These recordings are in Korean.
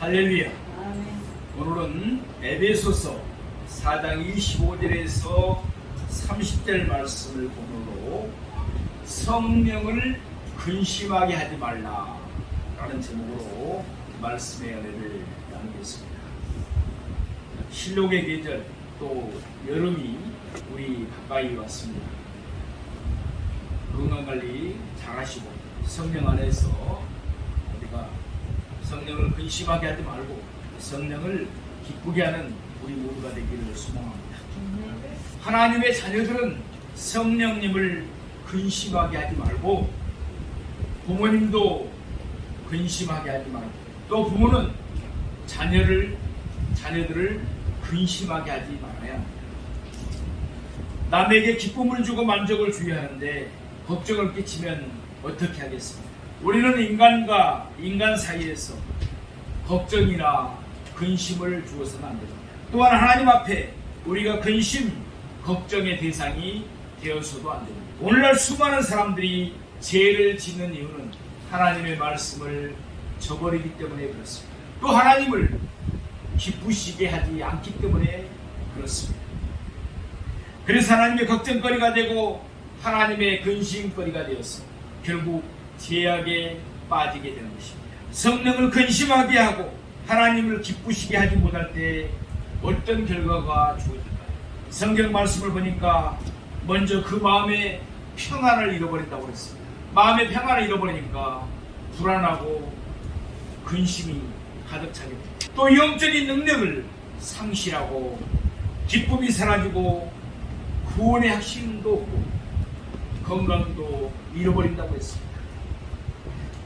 할렐루야. 오늘은 에베소서 4장 25절에서 30절 말씀을 본으로 성령을 근심하게 하지 말라 라는 제목으로 말씀의 은혜를 나누겠습니다. 실록의 계절 또 여름이 우리 가까이 왔습니다. 건강관리 잘 하시고 성령 안에서 우리가 성령을 근심하게 하지 말고 성령을 기쁘게 하는 우리 모두가 되기를 소망합니다. 하나님의 자녀들은 성령님을 근심하게 하지 말고 부모님도 근심하게 하지 말고 또 부모는 자녀들을 근심하게 하지 말아야 합니다. 남에게 기쁨을 주고 만족을 주어야 하는데 걱정을 끼치면 어떻게 하겠습니까? 우리는 인간과 인간 사이에서 걱정이나 근심을 주어서는 안 됩니다. 또한 하나님 앞에 우리가 근심, 걱정의 대상이 되어서도 안 됩니다. 오늘날 수많은 사람들이 죄를 짓는 이유는 하나님의 말씀을 저버리기 때문에 그렇습니다. 또 하나님을 기쁘시게 하지 않기 때문에 그렇습니다. 그래서 하나님의 걱정거리가 되고 하나님의 근심거리가 되어서 결국 죄악에 빠지게 되는 것입니다. 성령을 근심하게 하고 하나님을 기쁘시게 하지 못할 때 어떤 결과가 주어질까요? 성경 말씀을 보니까 먼저 그 마음의 평안을 잃어버린다고 했습니다. 마음의 평안을 잃어버리니까 불안하고 근심이 가득 차게 됩니다. 또 영적인 능력을 상실하고 기쁨이 사라지고 구원의 확신도 없고 건강도 잃어버린다고 했습니다.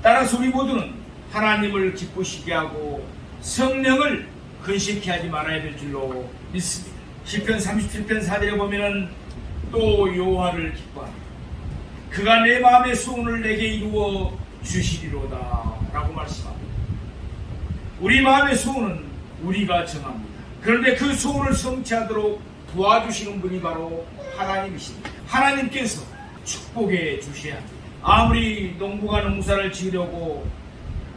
따라서 우리 모두는 하나님을 기쁘시게 하고 성령을 근심케 하지 말아야 될 줄로 믿습니다. 시편 37편 4절에 보면은 또 여호와를 기뻐하라. 그가 내 마음의 소원을 내게 이루어 주시리로다 라고 말씀합니다. 우리 마음의 소원은 우리가 정합니다. 그런데 그 소원을 성취하도록 도와주시는 분이 바로 하나님이십니다. 하나님께서 축복해 주셔야 합니다. 아무리 농부가 농사를 지으려고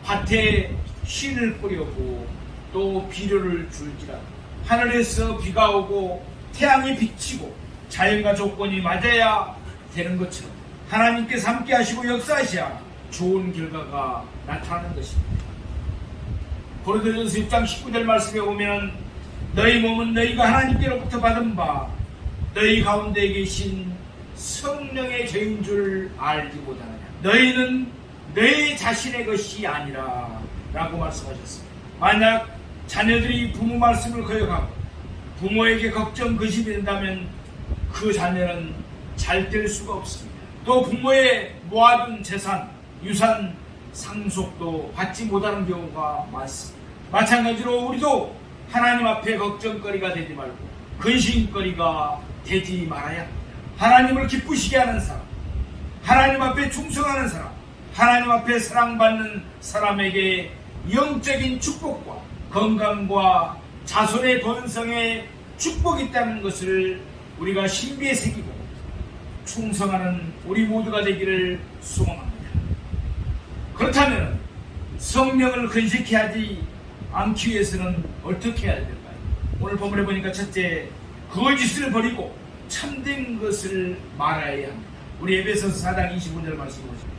밭에 씨를 뿌려고 또 비료를 줄지라도 하늘에서 비가 오고 태양이 비치고 자연과 조건이 맞아야 되는 것처럼 하나님께서 함께 하시고 역사하셔야 좋은 결과가 나타나는 것입니다. 고린도전서 6장 19절 말씀에 보면 너희 몸은 너희가 하나님께로부터 받은 바 너희 가운데 계신 성령의 죄인 줄 알지 못하느냐. 너희는 내 자신의 것이 아니라 라고 말씀하셨습니다. 만약 자녀들이 부모 말씀을 거역하고 부모에게 걱정 근심이 된다면 그 자녀는 잘 될 수가 없습니다. 또 부모의 모아둔 재산, 유산, 상속도 받지 못하는 경우가 많습니다. 마찬가지로 우리도 하나님 앞에 걱정거리가 되지 말고 근심거리가 되지 말아야 합니다. 하나님을 기쁘시게 하는 사람, 하나님 앞에 충성하는 사람, 하나님 앞에 사랑받는 사람에게 영적인 축복과 건강과 자손의 번성에 축복이 있다는 것을 우리가 신비에 새기고 충성하는 우리 모두가 되기를 소망합니다. 그렇다면 성령을 근심케 하지 않기 위해서는 어떻게 해야 될까요? 오늘 본문에 보니까 첫째, 거짓을 버리고 참된 것을 말해야 합니다. 우리 에베소서 4장 25절 말씀 보십시오.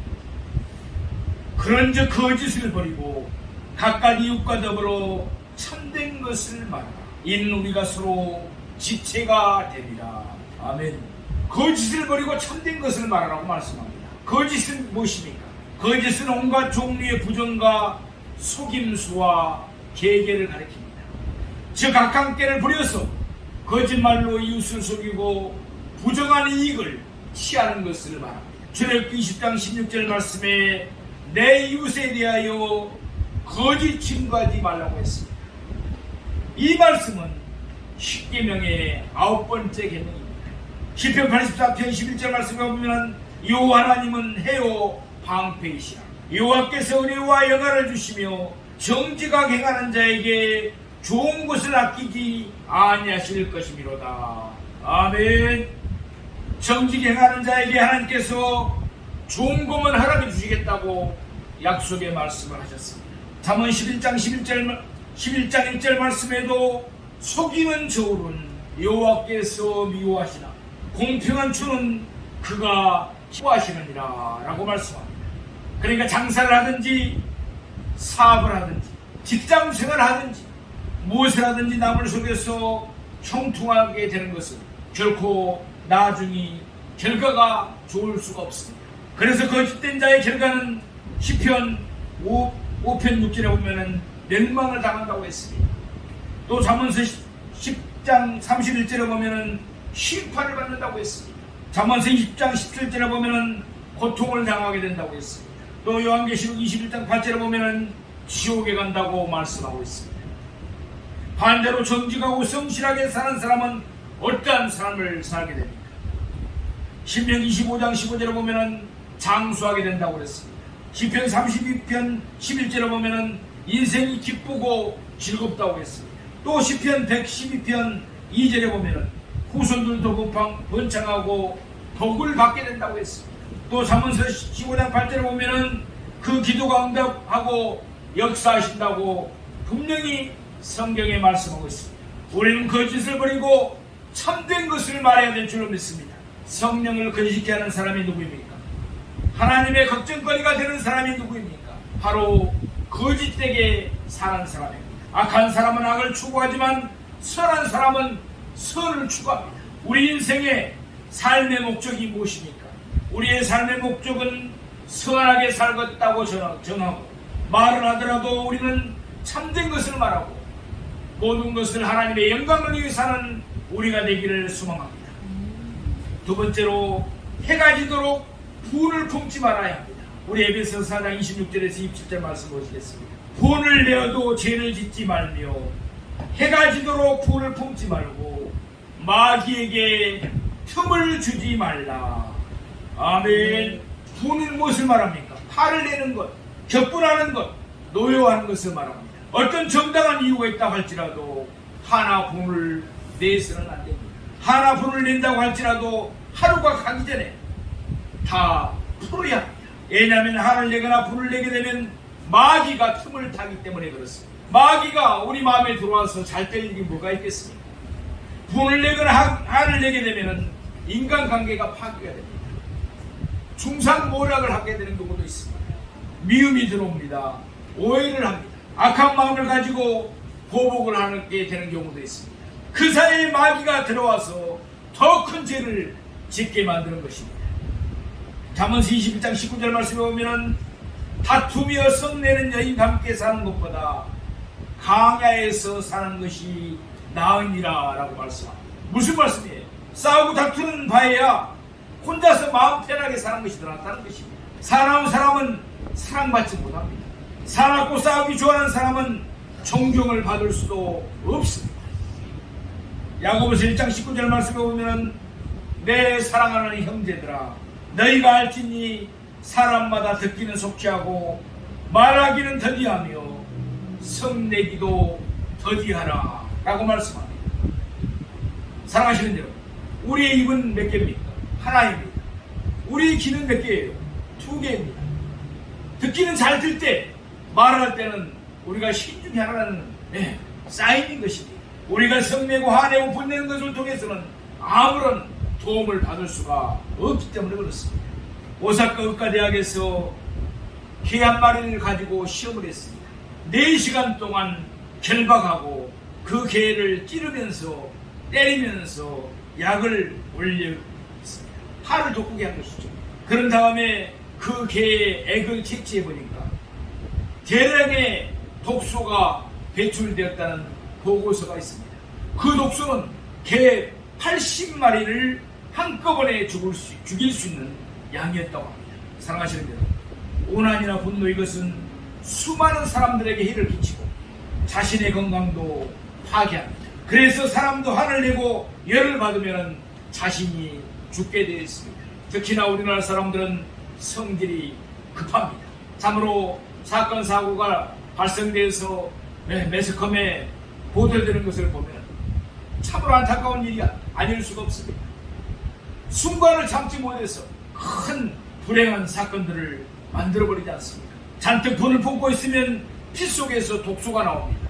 그런즉 거짓을 버리고 각각 이웃과 더불어 참된 것을 말하라. 이는 우리가 서로 지체가 되리라. 아멘. 거짓을 버리고 참된 것을 말하라고 말씀합니다. 거짓은 무엇입니까? 거짓은 온갖 종류의 부정과 속임수와 계계를 가리킵니다. 즉 악함께를 부려서 거짓말로 이웃을 속이고 부정한 이익을 취하는 것을 말합니다. 출애굽기 20장 16절 말씀에 내 이웃에 대하여 거짓 증거하지 말라고 했습니다. 이 말씀은 십계명의 9번째 계명입니다. 시편 84편 11절 말씀에 보면 여호와 하나님은 해요 방패이시라. 여호와께서 은혜와 영화를 주시며 정직하게 행하는 자에게 좋은 것을 아끼지 아니하실 것이미로다. 아멘. 정직히 행하는 자에게 하나님께서 좋은 것만 허락해 주시겠다고 약속의 말씀을 하셨습니다. 잠언 11장 1절 말씀에도 속이는 저울은 여호와께서 미워하시나 공평한 주는 그가 기뻐하시느니라 라고 말씀합니다. 그러니까 장사를 하든지 사업을 하든지 직장 생활을 하든지 무엇을 하든지 남을 속여서 형통하게 되는 것은 결코 나중에 결과가 좋을 수가 없습니다. 그래서 거짓된 자의 결과는 시편 5편 6절에 보면은 멸망을 당한다고 했습니다. 또 잠언서 10장 31절에 보면은 심판을 받는다고 했습니다. 잠언서 20장 17절에 보면은 고통을 당하게 된다고 했습니다. 또 요한계시록 21장 8절에 보면은 지옥에 간다고 말씀하고 있습니다. 반대로 정직하고 성실하게 사는 사람은 어떠한 삶을 살게 됩니까? 신명기 25장 15절에 보면은 장수하게 된다고 그랬습니다. 시편 32편 11절에 보면은 인생이 기쁘고 즐겁다고 했습니다. 또 시편 112편 2절에 보면은 후손들도 번창하고 복을 받게 된다고 했습니다. 또 잠언서 15장 8절에 보면은 그 기도가 응답하고 역사하신다고 분명히 성경에 말씀하고 있습니다. 우리는 거짓을 버리고 참된 것을 말해야 될 줄로 믿습니다. 성령을 근식케 하는 사람이 누구입니까? 하나님의 걱정거리가 되는 사람이 누구입니까? 바로 거짓되게 사는 사람입니다. 악한 사람은 악을 추구하지만 선한 사람은 선을 추구합니다. 우리 인생의 삶의 목적이 무엇입니까? 우리의 삶의 목적은 선하게 살겠다고 정하고 말을 하더라도 우리는 참된 것을 말하고 모든 것을 하나님의 영광을 위해서 하는 우리가 되기를 소망합니다. 두 번째로 해가 지도록 분을 품지 말아야 합니다. 우리 에베소서 4장 26절에서 27절 말씀 보시겠습니다. 분을 내어도 죄를 짓지 말며 해가 지도록 분을 품지 말고 마귀에게 틈을 주지 말라. 아멘. 분은 무엇을 말합니까? 화를 내는 것, 격분하는 것, 노여워하는 것을 말합니다. 어떤 정당한 이유가 있다고 할지라도 하나 분을 내서는 안 됩니다. 하나 분을 낸다고 할지라도 하루가 가기 전에 다 풀어야 합니다. 왜냐하면 화를 내거나 분을 내게 되면 마귀가 틈을 타기 때문에 그렇습니다. 마귀가 우리 마음에 들어와서 잘 될 일이 뭐가 있겠습니까? 분을 내거나 화를 내게 되면 인간관계가 파괴가 됩니다. 중상모략을 하게 되는 경우도 있습니다. 미움이 들어옵니다. 오해를 합니다. 악한 마음을 가지고 보복을 하게 되는 경우도 있습니다. 그 사이에 마귀가 들어와서 더 큰 죄를 짓게 만드는 것입니다. 잠언서 21장 19절 말씀에 보면 다투며 성내는 여인과 함께 사는 것보다 강야에서 사는 것이 나으니라 라고 말씀합니다. 무슨 말씀이에요? 싸우고 다투는 바에야 혼자서 마음 편하게 사는 것이 더 낫다는 것입니다. 사나운 사람은 사랑받지 못합니다. 사납고 싸우기 좋아하는 사람은 존경을 받을 수도 없습니다. 야고보서 1장 19절 말씀에 보면 내 사랑하는 형제들아 너희가 알지니 사람마다 듣기는 속히하고 말하기는 더디하며 성내기도 더디하라 라고 말씀합니다. 사랑하시는 여러분, 우리의 입은 몇 개입니까? 하나입니다. 우리의 귀는 몇 개예요? 2개입니다. 듣기는 잘 들 때, 말할 때는 우리가 신중히 하라는 사인인 것입니다. 우리가 성내고 화내고 분내는 것을 통해서는 아무런 도움을 받을 수가 없기 때문에 그렇습니다. 오사카 의과대학에서 개 한 마리를 가지고 시험을 했습니다. 4시간 동안 결박하고 그 개를 찌르면서 때리면서 약을 올렸습니다. 하를 돋구게 한 것이죠. 그런 다음에 그 개의 액을 채취해 보니까 대량의 독소가 배출되었다는 보고서가 있습니다. 그 독소는 개 80마리를 한꺼번에 죽일 수 있는 양이었다고 합니다. 사랑하시는 여러분, 오난이나 분노 이것은 수많은 사람들에게 해를 끼치고 자신의 건강도 파괴합니다. 그래서 사람도 화를 내고 열을 받으면 자신이 죽게 되어 있습니다. 특히나 우리나라 사람들은 성질이 급합니다. 참으로 사건 사고가 발생돼서 매스컴에 보도되는 것을 보면 참으로 안타까운 일이 아닐 수가 없습니다. 순간을 참지 못해서 큰 불행한 사건들을 만들어버리지 않습니까? 잔뜩 돈을 품고 있으면 피 속에서 독소가 나옵니다.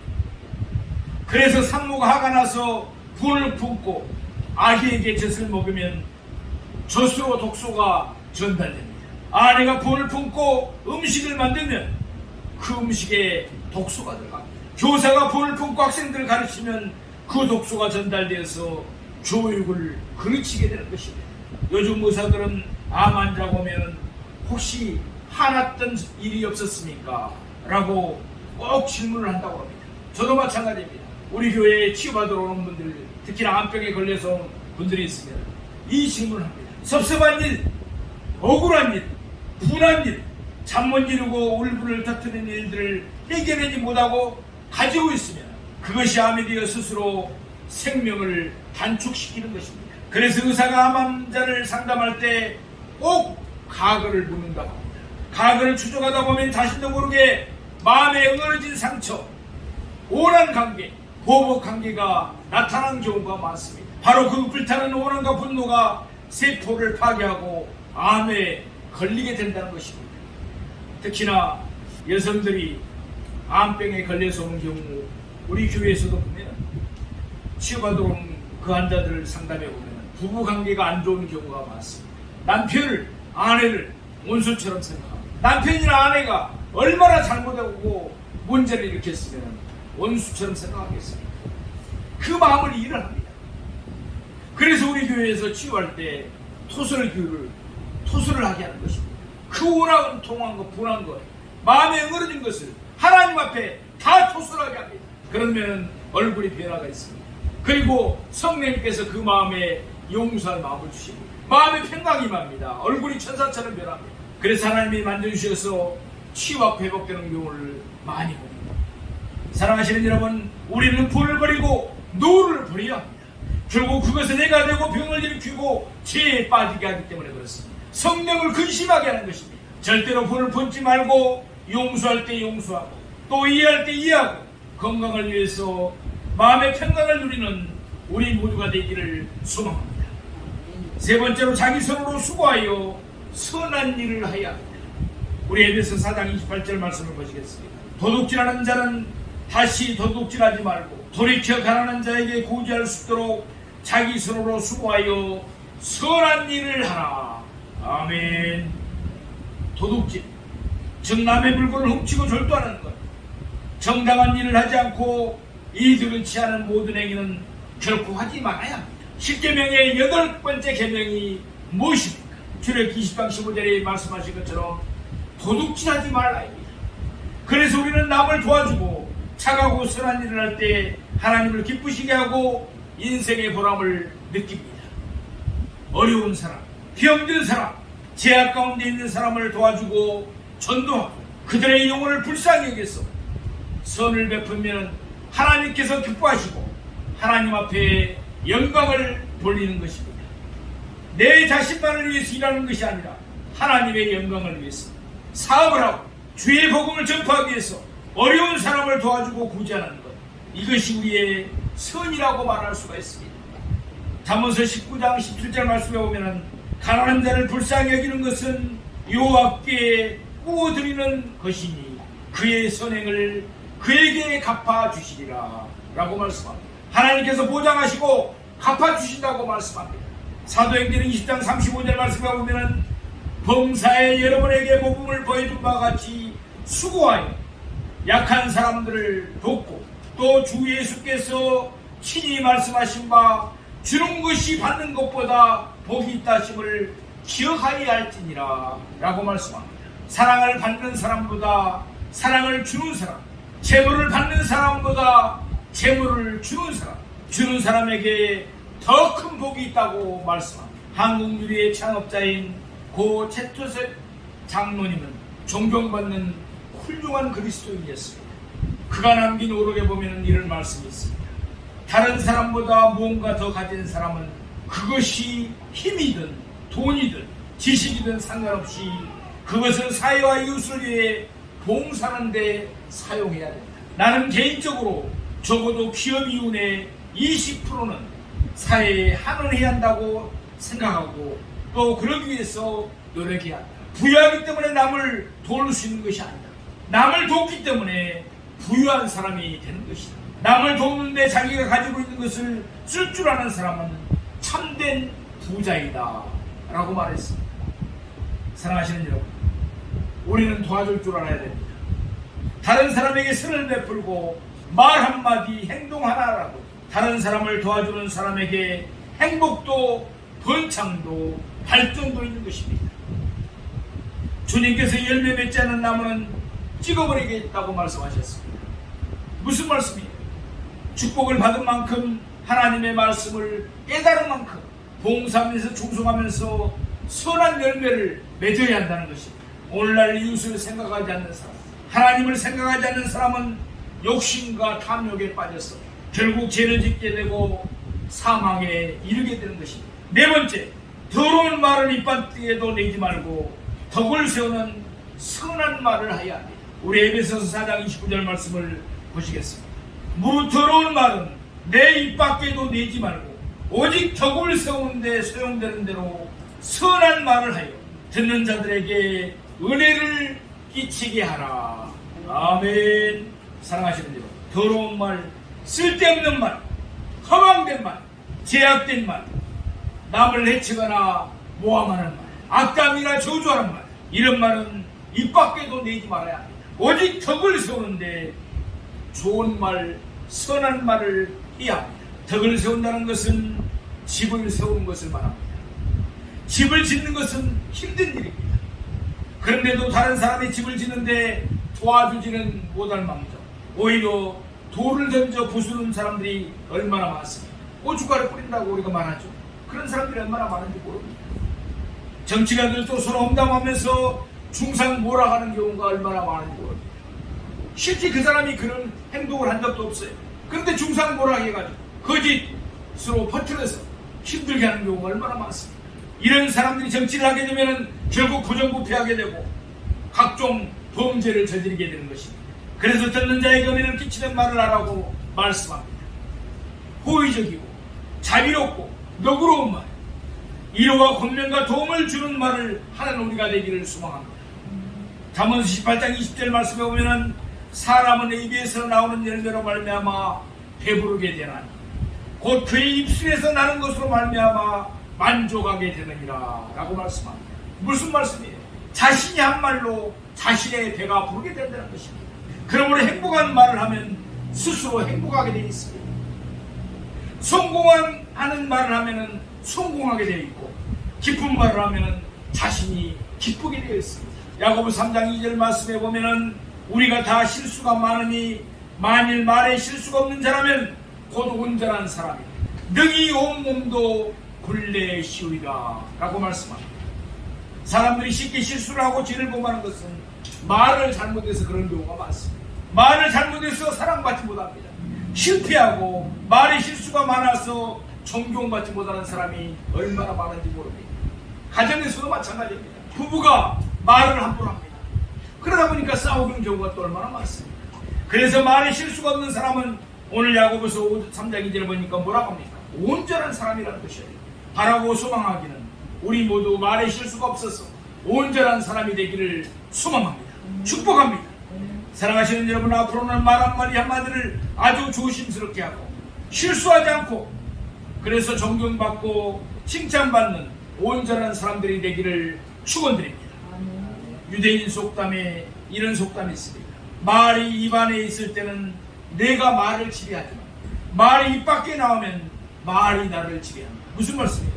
그래서 산모가 화가 나서 분을 품고 아기에게 젖을 먹으면 젖으로 독소가 전달됩니다. 아내가 분을 품고 음식을 만들면 그 음식에 독소가 들어갑니다. 교사가 분을 품고 학생들을 가르치면 그 독소가 전달되어서 교육을 그르치게 되는 것입니다. 요즘 의사들은 암 환자가 오면 혹시 화났던 일이 없었습니까? 라고 꼭 질문을 한다고 합니다. 저도 마찬가지입니다. 우리 교회에 치유받으러 오는 분들, 특히나 암병에 걸려서 온 분들이 있으면 이 질문을 합니다. 섭섭한 일, 억울한 일, 분한 일, 잠 못 이루고 울분을 터뜨리는 일들을 해결하지 못하고 가지고 있으면 그것이 암이 되어 스스로 생명을 단축시키는 것입니다. 그래서 의사가 암 환자를 상담할 때 꼭 가거를 묻는다고 합니다. 가거를 추적하다 보면 자신도 모르게 마음에 응어러진 상처, 오난 관계, 보복 관계가 나타나는 경우가 많습니다. 바로 그 불타는 오난과 분노가 세포를 파괴하고 암에 걸리게 된다는 것입니다. 특히나 여성들이 암병에 걸려서 오는 경우 우리 교회에서도 보면 치유받으러 오는 그 환자들을 상담해 보면 부부관계가 안 좋은 경우가 많습니다. 남편을, 아내를 원수처럼 생각합니다. 남편이나 아내가 얼마나 잘못하고 문제를 일으켰으면 원수처럼 생각하겠습니까? 그 마음을 이해를 합니다. 그래서 우리 교회에서 치유할 때 토설을 하게 하는 것입니다. 그 오락은 통한 것, 분한 것, 마음에 응어러진 것을 하나님 앞에 다 토설하게 합니다. 그러면 얼굴이 변화가 있습니다. 그리고 성령님께서 그 마음에 용서할 마음을 주시고 마음의 평강이 임합니다. 얼굴이 천사처럼 변합니다. 그래서 하나님이 만져주셔서 치유와 회복되는 경우를 많이 봅니다. 사랑하시는 여러분, 우리는 불을 버리고 노를 버려야 합니다. 결국 그것은 해가 되고 병을 일으키고 죄에 빠지게 하기 때문에 그렇습니다. 성령을 근심하게 하는 것입니다. 절대로 불을 품지 말고 용서할 때 용서하고 또 이해할 때 이해하고 건강을 위해서 마음의 평강을 누리는 우리 모두가 되기를 소망합니다. 세 번째로 자기 손으로 수고하여 선한 일을 하여야 합니다. 우리 에베소 4장 28절 말씀을 보시겠습니다. 도둑질하는 자는 다시 도둑질하지 말고 돌이켜 가난한 자에게 구제할 수 있도록 자기 손으로 수고하여 선한 일을 하라. 아멘. 도둑질, 즉 남의 물건을 훔치고 절도하는 것, 정당한 일을 하지 않고 이득을 취하는 모든 행위는 결코 하지 말아야 합니다. 10계명의 8번째 계명이 무엇입니까? 출애굽기 20장 15절에 말씀하신 것처럼 도둑질하지 말라입니다. 그래서 우리는 남을 도와주고 착하고 선한 일을 할 때 하나님을 기쁘시게 하고 인생의 보람을 느낍니다. 어려운 사람, 병든 사람, 죄악 가운데 있는 사람을 도와주고 전도하고 그들의 영혼을 불쌍히 여겨서 선을 베풀면 하나님께서 기뻐하시고 하나님 앞에 영광을 돌리는 것입니다. 내 자신만을 위해서 일하는 것이 아니라 하나님의 영광을 위해서 사업을 하고 주의 복음을 전파하기 위해서 어려운 사람을 도와주고 구제하는 것, 이것이 우리의 선이라고 말할 수가 있습니다. 잠언서 19장 17절 말씀에 보면 가난한 자를 불쌍히 여기는 것은 여호와께 꾸어드리는 것이니 그의 선행을 그에게 갚아주시리라 라고 말씀합니다. 하나님께서 보장하시고 갚아주신다고 말씀합니다. 사도행전 20장 35절 말씀에 보면 범사에 여러분에게 복음을 보여준 바와 같이 수고하여 약한 사람들을 돕고 또 주 예수께서 친히 말씀하신 바 주는 것이 받는 것보다 복이 있다심을 기억하여야 할지니라 라고 말씀합니다. 사랑을 받는 사람보다 사랑을 주는 사람, 재물을 받는 사람보다 재물을 주는 사람에게 더 큰 복이 있다고 말씀합니다. 한국 유리의 창업자인 고 채토색 장로님은 존경받는 훌륭한 그리스도인이었습니다. 그가 남긴 오록에 보면 이런 말씀이 있습니다. 다른 사람보다 무언가 더 가진 사람은 그것이 힘이든 돈이든 지식이든 상관없이 그것을 사회와 이웃을 위해 봉사하는 데 사용해야 된다. 나는 개인적으로 적어도 기업 이윤의 20%는 사회에 환원해야 한다고 생각하고 또 그러기 위해서 노력해야 한다. 부유하기 때문에 남을 도울 수 있는 것이 아니다. 남을 돕기 때문에 부유한 사람이 되는 것이다. 남을 돕는데 자기가 가지고 있는 것을 쓸 줄 아는 사람은 참된 부자이다 라고 말했습니다. 사랑하시는 여러분, 우리는 도와줄 줄 알아야 됩니다. 다른 사람에게 선을 베풀고 말 한마디 행동 하나라도 다른 사람을 도와주는 사람에게 행복도 번창도 발전도 있는 것입니다. 주님께서 열매 맺지 않는 나무는 찍어버리겠다고 말씀하셨습니다. 무슨 말씀이에요? 축복을 받은 만큼 하나님의 말씀을 깨달은 만큼 봉사하면서 충성하면서 선한 열매를 맺어야 한다는 것입니다. 오늘날 이웃을 생각하지 않는 사람, 하나님을 생각하지 않는 사람은 욕심과 탐욕에 빠져서 결국 죄를 짓게 되고 사망에 이르게 되는 것입니다. 네 번째, 더러운 말을 입밭에도 내지 말고 덕을 세우는 선한 말을 하여야 합니다. 우리 에베소서 4장 29절 말씀을 보시겠습니다. 무릇 더러운 말은 내 입 밖에도 내지 말고 오직 덕을 세우는 데 소용되는 대로 선한 말을 하여 듣는 자들에게 은혜를 끼치게 하라. 아멘. 사랑하시는 여러분, 더러운 말, 쓸데없는 말, 허망된 말, 제약된 말, 남을 해치거나 모함하는 말, 악담이나 저주하는 말, 이런 말은 입 밖에도 내지 말아야 합니다. 오직 덕을 세우는데 좋은 말, 선한 말을 해야 합니다. 덕을 세운다는 것은 집을 세우는 것을 말합니다. 집을 짓는 것은 힘든 일입니다. 그런데도 다른 사람이 집을 짓는데 도와주지는 못할 망정, 오히려 돌을 던져 부수는 사람들이 얼마나 많습니다. 고춧가루 뿌린다고 우리가 말하죠. 그런 사람들이 얼마나 많은지 모릅니다. 정치가들도 서로 험담하면서 중상 몰아가는 경우가 얼마나 많은지 모릅니다. 실제 그 사람이 그런 행동을 한 적도 없어요. 그런데 중상 몰아가해가지고 거짓으로 퍼뜨려서 힘들게 하는 경우가 얼마나 많습니다. 이런 사람들이 정치를 하게 되면 결국 부정부패하게 되고 각종 범죄를 저지르게 되는 것입니다. 그래서 듣는 자에게 은혜를 끼치는 말을 하라고 말씀합니다. 호의적이고 자비롭고 너그러운 말, 위로와 권면과 도움을 주는 말을 하는 우리가 되기를 소망합니다. 잠언서 18장 20절 말씀에 보면은 사람은 입에서 나오는 열매로 말미암아 배부르게 되나니 곧 그의 입술에서 나는 것으로 말미암아 만족하게 되느니라 라고 말씀합니다. 무슨 말씀이에요? 자신이 한 말로 자신의 배가 부르게 된다는 것입니다. 그러므로 행복한 말을 하면 스스로 행복하게 되어 있습니다. 성공하는 말을 하면 성공하게 되어 있고 기쁜 말을 하면 자신이 기쁘게 되어 있습니다. 야고보 3장 2절 말씀에 보면 우리가 다 실수가 많으니 만일 말에 실수가 없는 자라면 곧 온전한 사람이다. 능히 온 몸도 굴레 씌우리라 라고 말씀합니다. 사람들이 쉽게 실수를 하고 죄를 범하는 것은 말을 잘못해서 그런 경우가 많습니다. 말을 잘못해서 사랑받지 못합니다. 실패하고 말에 실수가 많아서 존경받지 못하는 사람이 얼마나 많은지 모릅니다. 가정에서도 마찬가지입니다. 부부가 말을 함부로 합니다. 그러다 보니까 싸우는 경우가 또 얼마나 많습니다. 그래서 말에 실수가 없는 사람은 오늘 야고보서 3장 2절을 보니까 뭐라고 합니까? 온전한 사람이라는 것이에요. 바라고 소망하기는 우리 모두 말에 실수가 없어서 온전한 사람이 되기를 소망합니다. 축복합니다. 사랑하시는 여러분, 앞으로는 말 한마디 한마디를 아주 조심스럽게 하고 실수하지 않고 그래서 존경받고 칭찬받는 온전한 사람들이 되기를 축원드립니다. 유대인 속담에 이런 속담이 있습니다. 말이 입안에 있을 때는 내가 말을 지배하지만 말이 입 밖에 나오면 말이 나를 지배한다. 무슨 말씀이에요?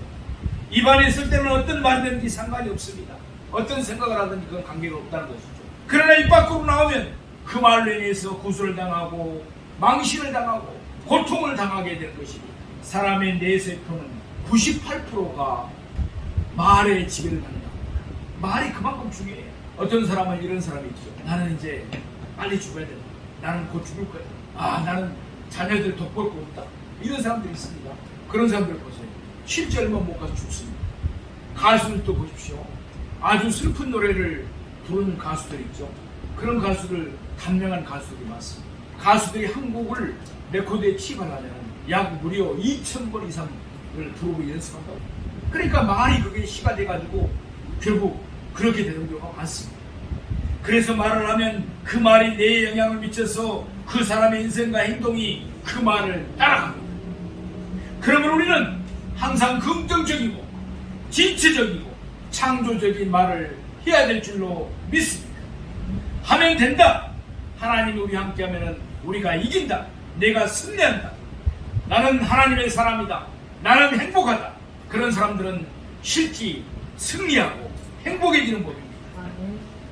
입안에 있을 때는 어떤 말이든지 상관이 없습니다. 어떤 생각을 하든지 그건 관계가 없다는 것이죠. 그러나 입 밖으로 나오면 그 말로 인해서 구술을 당하고 망신을 당하고 고통을 당하게 되는 것입니다. 사람의 뇌세포는 98%가 말에 지배를 받는다. 말이 그만큼 중요해요. 어떤 사람은 이런 사람이 있죠. 나는 이제 빨리 죽어야 된다. 나는 곧 죽을 거야. 나는 자녀들 덕볼 거 없다. 이런 사람들이 있습니다. 그런 사람들 보세요. 실제 얼마 못 가서 죽습니다. 가수들도 보십시오. 아주 슬픈 노래를 부르는 가수들 있죠. 그런 가수들, 단명한 가수들이 많습니다. 가수들이 한 곡을 레코드에 취입하려면 약 무려 2,000번 이상을 부르고 연습한다고. 그러니까 말이 그게 시가 돼가지고 결국 그렇게 되는 경우가 많습니다. 그래서 말을 하면 그 말이 내 영향을 미쳐서 그 사람의 인생과 행동이 그 말을 따라갑니다. 그러면 우리는 항상 긍정적이고 진취적이고 창조적인 말을 해야 될 줄로 믿습니다. 하면 된다. 하나님이 우리와 함께하면 우리가 이긴다. 내가 승리한다. 나는 하나님의 사람이다. 나는 행복하다. 그런 사람들은 실제 승리하고 행복해지는 법입니다.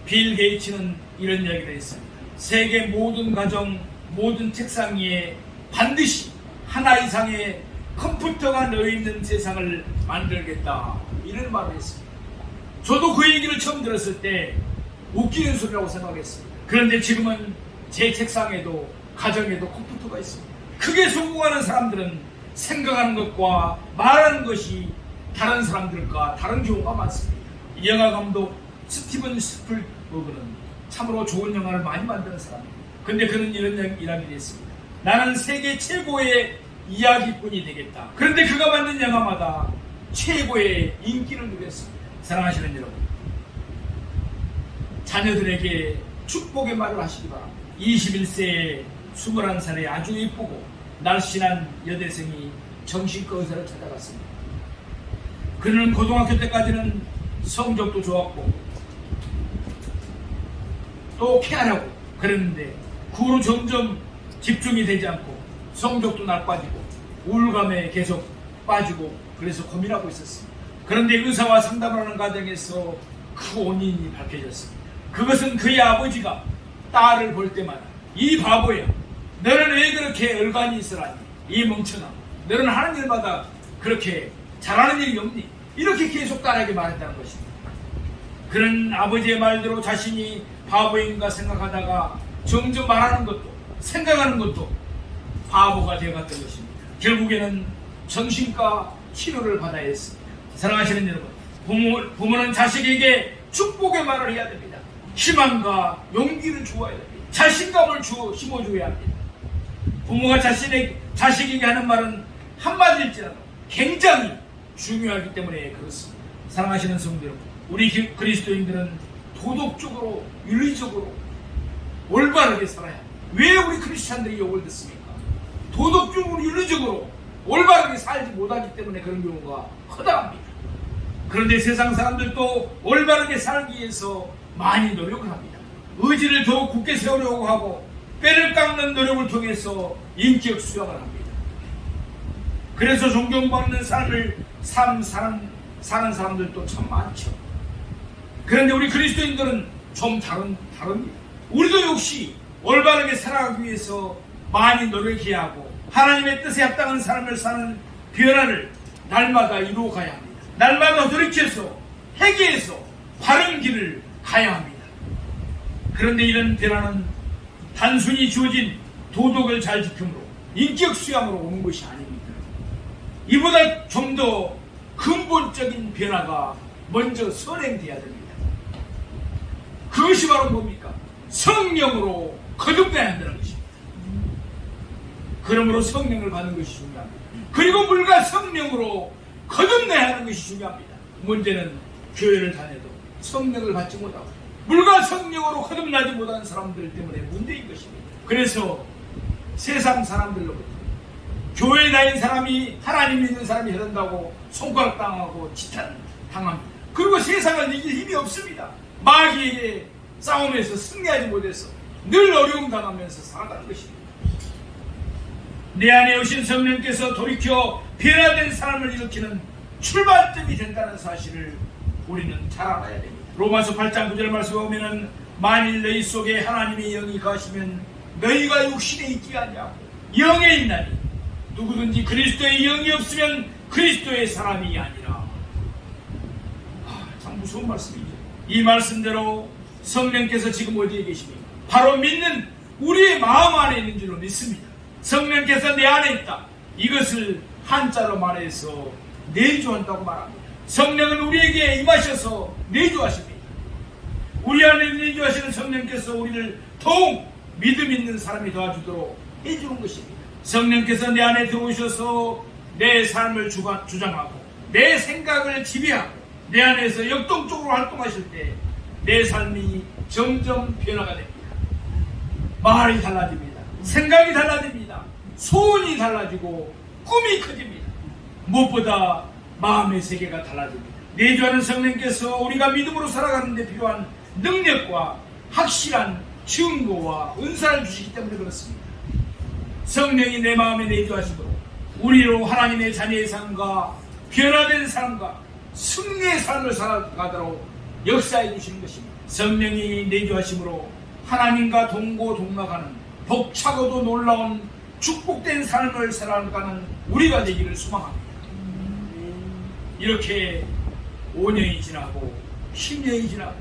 빌 게이츠는 이런 이야기를 했습니다. 세계 모든 가정, 모든 책상 위에 반드시 하나 이상의 컴퓨터가 놓여있는 세상을 만들겠다. 이런 말을 했습니다. 저도 그 얘기를 처음 들었을 때 웃기는 소리라고 생각했습니다. 그런데 지금은 제 책상에도 가정에도 컴퓨터가 있습니다. 크게 성공하는 사람들은 생각하는 것과 말하는 것이 다른 사람들과 다른 경우가 많습니다. 영화 감독 스티븐 스필버그는 참으로 좋은 영화를 많이 만드는 사람입니다. 근데 그는 이런 이야기를 했습니다. 나는 세계 최고의 이야기꾼이 되겠다. 그런데 그가 만든 영화마다 최고의 인기를 누렸습니다. 사랑하시는 여러분, 자녀들에게 축복의 말을 하시기 바랍니다. 21세에 21살의 아주 예쁘고 날씬한 여대생이 정신과 의사를 찾아갔습니다. 그는 고등학교 때까지는 성적도 좋았고 또 쾌활하고 그랬는데 그 후로 점점 집중이 되지 않고 성적도 나빠지고 우울감에 계속 빠지고 그래서 고민하고 있었습니다. 그런데 의사와 상담을 하는 과정에서 그 원인이 밝혀졌습니다. 그것은 그의 아버지가 딸을 볼 때마다 이 바보야, 너는 왜 그렇게 얼간이 있으라니, 이 멍청아, 너는 하는 일마다 그렇게 잘하는 일이 없니? 이렇게 계속 딸에게 말했다는 것입니다. 그런 아버지의 말대로 자신이 바보인가 생각하다가 점점 말하는 것도 생각하는 것도 바보가 되어갔던 것입니다. 결국에는 정신과 치료를 받아야 했습니다. 사랑하시는 여러분, 부모는 자식에게 축복의 말을 해야 됩니다. 희망과 용기를 주어야 됩니다. 자신감을 심어줘야 합니다. 부모가 자식에게 하는 말은 한마디일지라도 굉장히 중요하기 때문에 그렇습니다. 사랑하시는 성도 여러분, 우리 그리스도인들은 도덕적으로 윤리적으로 올바르게 살아야 합니다. 왜 우리 크리스찬들이 욕을 듣습니까? 도덕적으로 윤리적으로 올바르게 살지 못하기 때문에 그런 경우가 허다합니다. 그런데 세상 사람들도 올바르게 살기 위해서 많이 노력을 합니다. 의지를 더욱 굳게 세우려고 하고 뼈를 깎는 노력을 통해서 인격 수양을 합니다. 그래서 존경받는 삶을 사는 사람들도 참 많죠. 그런데 우리 그리스도인들은 좀 다릅니다. 우리도 역시 올바르게 살아가기 위해서 많이 노력해야 하고 하나님의 뜻에 합당한 삶을 사는 변화를 날마다 이루어가야 합니다. 날마다 돌이켜서 회개해서 바른 길을 가야 합니다. 그런데 이런 변화는 단순히 주어진 도덕을 잘 지킴으로 인격 수양으로 오는 것이 아닙니다. 이보다 좀 더 근본적인 변화가 먼저 선행돼야 됩니다. 그것이 바로 뭡니까? 성령으로 거듭나야 한다는 것입니다. 그러므로 성령을 받는 것이 중요합니다. 그리고 물과 성령으로 거듭나야 하는 것이 중요합니다. 문제는 교회를 다녀도 성령을 받지 못하고 물과 성령으로 거듭나지 못하는 사람들 때문에 문제인 것입니다. 그래서 세상 사람들로부터 교회에 다닌 사람이 하나님 믿는 사람이 해단다고 손가락 당하고 지탄당합니다. 그리고 세상을 이길 힘이 없습니다. 마귀에게 싸움에서 승리하지 못해서 늘 어려움 당하면서 살아가는 것입니다. 내 안에 오신 성령께서 돌이켜 변화된 사람을 일으키는 출발점이 된다는 사실을 우리는 잘 알아야 됩니다. 로마서 8장 9절 말씀에 보면은 만일 너희 속에 하나님의 영이 거하시면 너희가 육신에 있지 아니하고 영에 있나니 누구든지 그리스도의 영이 없으면 그리스도의 사람이 아니라. 참 무서운 말씀이죠. 이 말씀대로 성령께서 지금 어디에 계십니까? 바로 믿는 우리의 마음 안에 있는 줄로 믿습니다. 성령께서 내 안에 있다. 이것을 한자로 말해서 내주한다고 말합니다. 성령은 우리에게 임하셔서 내주하십니다. 우리 안에 내주하시는 성령께서 우리를 더욱 믿음 있는 사람이 도와주도록 해주는 것입니다. 성령께서 내 안에 들어오셔서 내 삶을 주장하고 내 생각을 지배하고 내 안에서 역동적으로 활동하실 때 내 삶이 점점 변화가 됩니다. 말이 달라집니다. 생각이 달라집니다. 소원이 달라지고 꿈이 커집니다. 무엇보다 마음의 세계가 달라집니다. 내주하는 성령께서 우리가 믿음으로 살아가는 데 필요한 능력과 확실한 증거와 은사를 주시기 때문에 그렇습니다. 성령이 내 마음에 내주하시도록 우리로 하나님의 자녀의 삶과 변화된 삶과 승리의 삶을 살아가도록 역사해 주시는 것입니다. 성령이 내주하심으로 하나님과 동고동락하는 벅차고도 놀라운 축복된 삶을 살아가는 우리가 되기를 소망합니다. 이렇게 5년이 지나고 10년이 지나고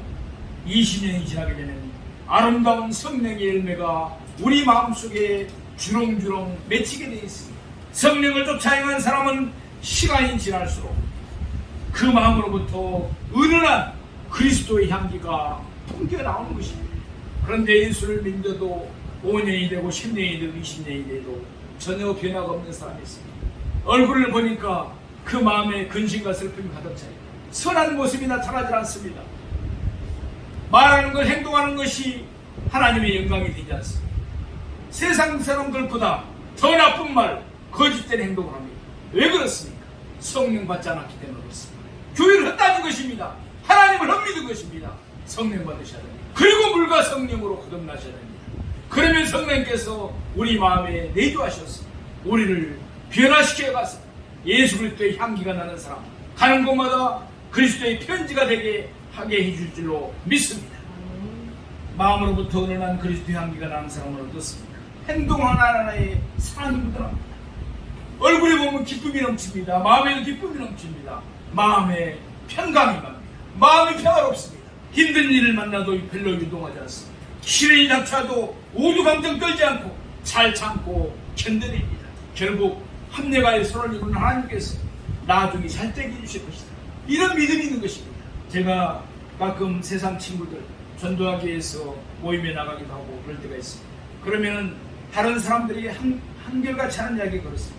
20년이 지나게 되면 아름다운 성령의 열매가 우리 마음속에 주렁주렁 맺히게 되어 있습니다. 성령을 쫓아 행한 사람은 시간이 지날수록 그 마음으로부터 은은한 그리스도의 향기가 풍겨 나오는 것입니다. 그런데 예수를 믿어도 5년이 되고 10년이 되고 20년이 돼도 전혀 변화가 없는 사람이 있습니다. 얼굴을 보니까 그 마음에 근심과 슬픔이 가득 차요. 선한 모습이 나타나지 않습니다. 말하는 것, 행동하는 것이 하나님의 영광이 되지 않습니다. 세상 사람들보다 더 나쁜 말, 거짓된 행동을 합니다. 왜 그렇습니까? 성령 받지 않았기 때문에 그렇습니다. 교회를 흩다는 것입니다. 하나님을 헛믿은 것입니다. 성령 받으셔야 됩니다. 그리고 물과 성령으로 거듭나셔야 됩니다. 그러면 성령께서 우리 마음에 내주하셨습니다. 우리를 변화시켜 가서 예수 그리스도의 향기가 나는 사람, 가는 곳마다 그리스도의 편지가 되게 하게 해줄 줄로 믿습니다. 마음으로부터 은은한 그리스도의 향기가 나는 사람은 어떻습니까? 행동 하나하나에 사랑이 묻어납니다. 얼굴에 보면 기쁨이 넘칩니다. 마음에도 기쁨이 넘칩니다. 마음에 평강이 납니다. 마음이 평화롭습니다. 힘든 일을 만나도 별로 유동하지 않습니다. 시련이 닥쳐도 오두 감정 떨지 않고 잘 참고 견뎌냅니다. 결국 합력하여 서로를 이루는 하나님께서 나중에 잘 되게 해주실 것이다. 이런 믿음이 있는 것입니다. 제가 가끔 세상 친구들 전도하기 위해서 모임에 나가기도 하고 그럴 때가 있습니다. 그러면은 다른 사람들에게 한결같이 하는 이야기가 그렇습니다.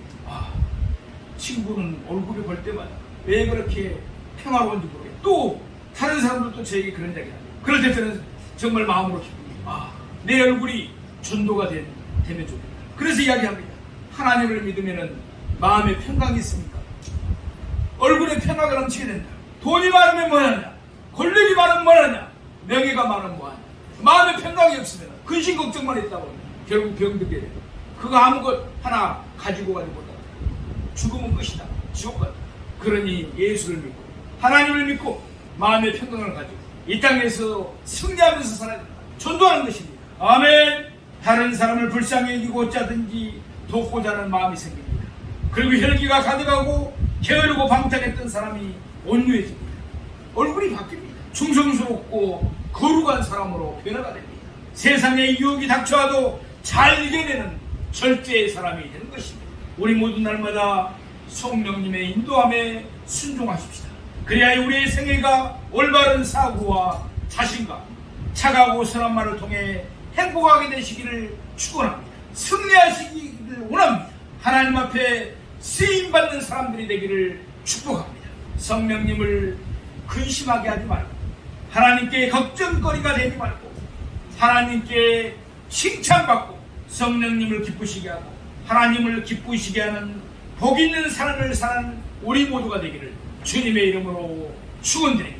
친구는 얼굴을 볼 때마다 왜 그렇게 평화로운지 모르겠어요. 또 다른 사람들도 저에게 그런 이야기를 합니다. 그럴 때 저는 정말 마음으로 기쁩니다. 내 얼굴이 전도가 되면 좋겠다. 그래서 이야기합니다. 하나님을 믿으면 마음에 평강이 있습니까? 얼굴에 평화가 넘치게 된다. 돈이 많으면 뭐하냐? 권력이 많으면 뭐하냐? 명예가 많으면 뭐하냐? 마음에 평강이 없으면 근심 걱정만 했다고 결국 병들게 돼요. 그거 아무것 하나 가지고 가지 못한다. 죽으면 끝이다. 지옥 간다. 그러니 예수를 믿고 하나님을 믿고 마음의 평강을 가지고 이 땅에서 승리하면서 살아야 된다. 전도하는 것입니다. 아멘. 다른 사람을 불쌍히 여기고자 하든지 돕고자 하는 마음이 생깁니다. 그리고 혈기가 가득하고 게으르고 방탕했던 사람이 온유해집니다. 얼굴이 바뀝니다. 충성스럽고 거룩한 사람으로 변화가 됩니다. 세상에 유혹이 닥쳐와도 잘 이겨내는 절제의 사람이 되는 것입니다. 우리 모두 날마다 성령님의 인도함에 순종하십시다. 그래야 우리의 생애가 올바른 사고와 자신감, 차가고 선한 말을 통해 행복하게 되시기를 축원합니다. 승리하시기를 원합니다. 하나님 앞에 쓰임받는 사람들이 되기를 축복합니다. 성령님을 근심하게 하지 말고 하나님께 걱정거리가 되지 말고 하나님께 칭찬받고 성령님을 기쁘시게 하고 하나님을 기쁘시게 하는 복 있는 삶을 사는 우리 모두가 되기를 주님의 이름으로 축원드립니다.